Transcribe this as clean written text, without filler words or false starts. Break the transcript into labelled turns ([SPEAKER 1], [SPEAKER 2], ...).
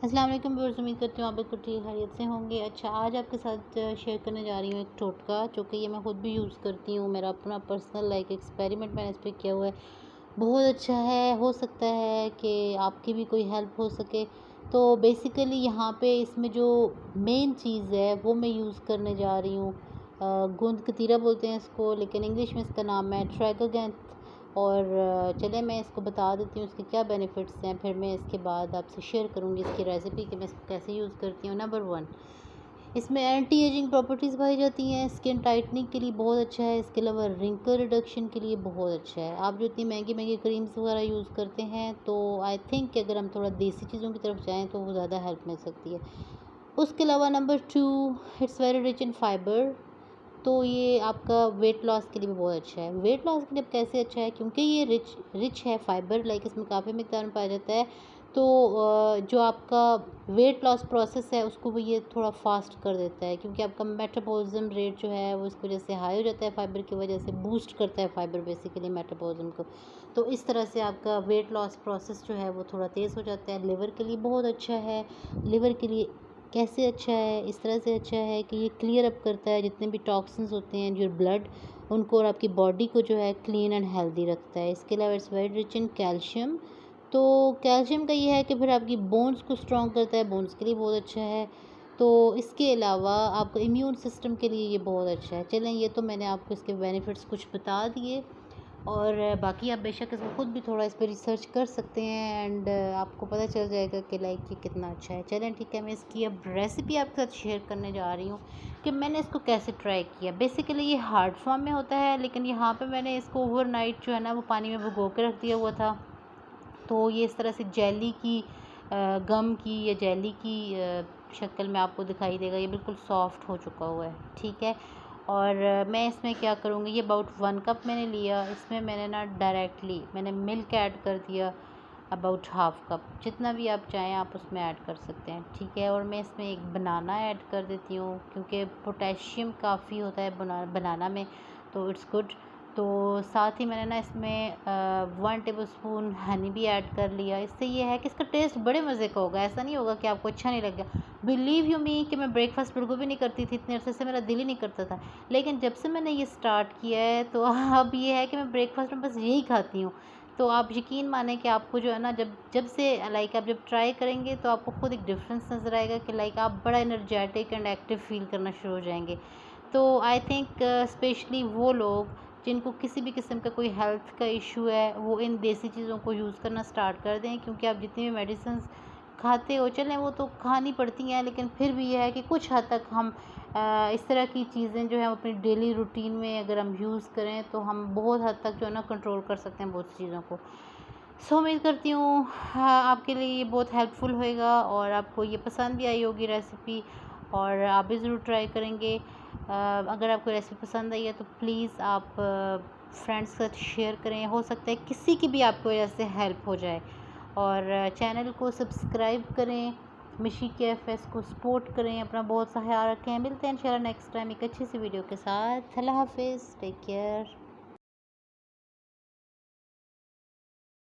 [SPEAKER 1] अस्सलाम वालेकुम व्यूअर्स, उम्मीद करती हूँ आप बिल्कुल ठीक खैरियत से होंगे। अच्छा, आज आपके साथ शेयर करने जा रही हूँ एक टोटका जो कि ये मैं ख़ुद भी यूज़ करती हूँ। मेरा अपना पर्सनल एक्सपेरिमेंट मैंने इस पे किया हुआ है। बहुत अच्छा है, हो सकता है कि आपकी भी कोई हेल्प हो सके। तो बेसिकली यहाँ पे इसमें जो मेन चीज़ है वो मैं यूज़ करने जा रही हूँ। गोंद कतीरा बोलते हैं इसको, लेकिन इंग्लिश में इसका नाम है ट्राइगोगैंथ। और चलें मैं इसको बता देती हूँ इसके क्या बेनिफिट्स हैं, फिर मैं इसके बाद आपसे शेयर करूँगी इसकी रेसिपी कि मैं इसको कैसे यूज़ करती हूँ। नंबर 1, इसमें एंटी एजिंग प्रॉपर्टीज़ पाई जाती हैं। स्किन टाइटनिंग के लिए बहुत अच्छा है। इसके अलावा रिंकल रिडक्शन के लिए बहुत अच्छा है। आप जो इतनी महंगी महंगी क्रीम्स वगैरह यूज़ करते हैं तो आई थिंक कि अगर हम थोड़ा देसी चीज़ों की तरफ जाएँ तो वो ज़्यादा हेल्प मिल सकती है। उसके अलावा number 2, it's very rich in fibre. तो ये आपका वेट लॉस के लिए भी बहुत अच्छा है। वेट लॉस के लिए अब कैसे अच्छा है, क्योंकि ये रिच है फाइबर, इसमें काफ़ी मिकदार में पाया जाता है। तो जो आपका वेट लॉस प्रोसेस है उसको भी ये थोड़ा फास्ट कर देता है, क्योंकि आपका मेटाबॉलिज्म रेट जो है वो इसकी वजह से हाई हो जाता है। फाइबर की वजह से बूस्ट करता है फाइबर बेसिकली मेटाबॉलिज्म को। तो इस तरह से आपका वेट लॉस प्रोसेस जो है वो थोड़ा तेज़ हो जाता है। लिवर के लिए बहुत अच्छा है। लिवर के लिए कैसे अच्छा है, इस तरह से अच्छा है कि ये क्लियर अप करता है जितने भी टॉक्सिन्स होते हैं जो ब्लड उनको, और आपकी बॉडी को जो है क्लीन एंड हेल्दी रखता है। इसके अलावा it's very rich in calcium. तो कैल्शियम का ये है कि फिर आपकी बोन्स को स्ट्रॉन्ग करता है, बोन्स के लिए बहुत अच्छा है। तो इसके अलावा आपका इम्यून सिस्टम के लिए ये बहुत अच्छा है। चलें, ये तो मैंने आपको इसके बेनिफिट्स कुछ बता दिए, और बाकी आप बेशक इसको खुद भी थोड़ा इस पर रिसर्च कर सकते हैं एंड आपको पता चल जाएगा कि ये कितना अच्छा है। चलें ठीक है, मैं इसकी अब रेसिपी आपके साथ शेयर करने जा रही हूँ कि मैंने इसको कैसे ट्राई किया। बेसिकली ये हार्ड फॉर्म में होता है, लेकिन यहाँ पे मैंने इसको ओवरनाइट जो है ना वो पानी में भिगो के रख दिया हुआ था। तो ये इस तरह से जेली की गम की या जेली की शक्ल में आपको दिखाई देगा। ये बिल्कुल सॉफ्ट हो चुका हुआ है, ठीक है। और मैं इसमें क्या करूँगी, ये अबाउट 1 कप मैंने लिया। इसमें मैंने ना डायरेक्टली मैंने मिल्क ऐड कर दिया अबाउट हाफ़ कप। जितना भी आप चाहें आप उसमें ऐड कर सकते हैं, ठीक है। और मैं इसमें एक बनाना ऐड कर देती हूँ, क्योंकि पोटेशियम काफ़ी होता है बनाना में, तो इट्स गुड। तो साथ ही मैंने ना इसमें 1 टेबलस्पून हनी भी ऐड कर लिया। इससे ये है कि इसका टेस्ट बड़े मज़े का होगा। ऐसा नहीं होगा कि आपको अच्छा नहीं लगेगा। बिलीव यू मी कि मैं ब्रेकफास्ट बिल्कुल भी नहीं करती थी, इतने अरसे से मेरा दिल ही नहीं करता था। लेकिन जब से मैंने ये स्टार्ट किया है तो अब ये है कि मैं ब्रेकफास्ट में बस यही खाती हूँ। तो आप यकीन माने कि आपको जो है ना, जब जब से आप जब ट्राई करेंगे तो आपको खुद एक डिफरेंस नज़र आएगा कि आप बड़ा एनर्जेटिक एंड एक्टिव फील करना शुरू हो जाएंगे। तो आई थिंक स्पेशली वो लोग जिनको किसी भी किस्म का कोई हेल्थ का इशू है वो इन देसी चीज़ों को यूज़ करना स्टार्ट कर दें, क्योंकि आप जितनी भी मेडिसिन खाते हो, चलें वो तो खानी पड़ती हैं, लेकिन फिर भी यह है कि कुछ हद तक हम इस तरह की चीज़ें जो है अपनी डेली रूटीन में अगर हम यूज़ करें तो हम बहुत हद तक जो है ना कंट्रोल कर सकते हैं बहुत सी चीज़ों को। सो उम्मीद करती हूँ हाँ, आपके लिए ये बहुत हेल्पफुल होएगा और आपको ये पसंद भी आई होगी रेसिपी, और आप भी ज़रूर ट्राई करेंगे। अगर आपको रेसिपी पसंद आई है तो प्लीज़ आप फ्रेंड्स के साथ शेयर करें। हो सकता है किसी की भी आपको वजह से हेल्प हो जाए। और चैनल को सब्सक्राइब करें, मिशी कैफ़ेस को सपोर्ट करें। अपना बहुत सा ख्याल रखें। मिलते हैं इंशाल्लाह नेक्स्ट टाइम एक अच्छी सी वीडियो के साथ। अल्लाह हाफ़िज़, टेक केयर।